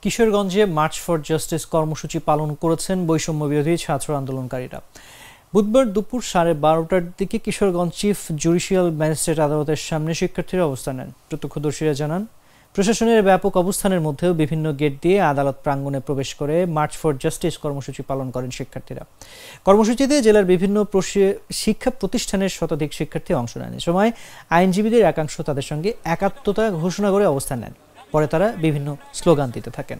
কিশোরগঞ্জে March for justice কর্মসূচি পালন করেছেন বৈষম্য বিরোধী ছাত্র আন্দোলনকারীরা। বুধবার দুপুর 12:30টার দিকে কিশোরগঞ্জ চিফ জুডিশিয়াল ম্যাজিস্ট্রেট আদালতের সামনে শিক্ষার্থীরা অবস্থান নেন। প্রত্যক্ষদর্শীরা জানান, প্রশাসনের ব্যাপক অবস্থানের মধ্যেও বিভিন্ন গেট দিয়ে আদালত প্রাঙ্গণে প্রবেশ করে মার্চ ফর জাস্টিস কর্মসূচি পালন করেন শিক্ষার্থীরা। কর্মসূচিতে জেলার বিভিন্ন শিক্ষা প্রতিষ্ঠানের শতাধিক শিক্ষার্থী অংশ নেন। এ সময় আইনজীবীদের একাংশ তাদের সঙ্গে একাত্মতা ঘোষণা করে অবস্থান নেন। পরে তারা বিভিন্ন স্লোগান দিতে থাকেন।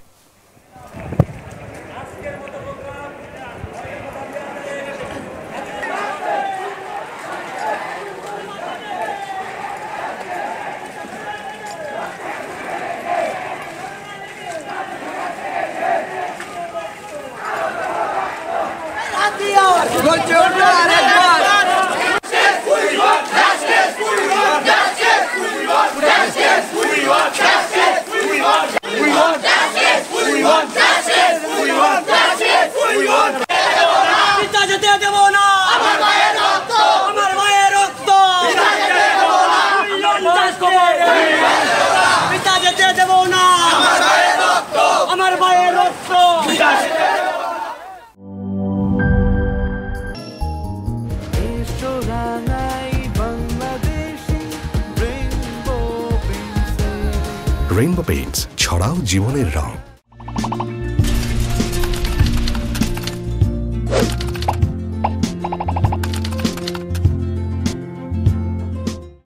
রেইনবো পেইন্টস, ছড়াও জীবনের রং।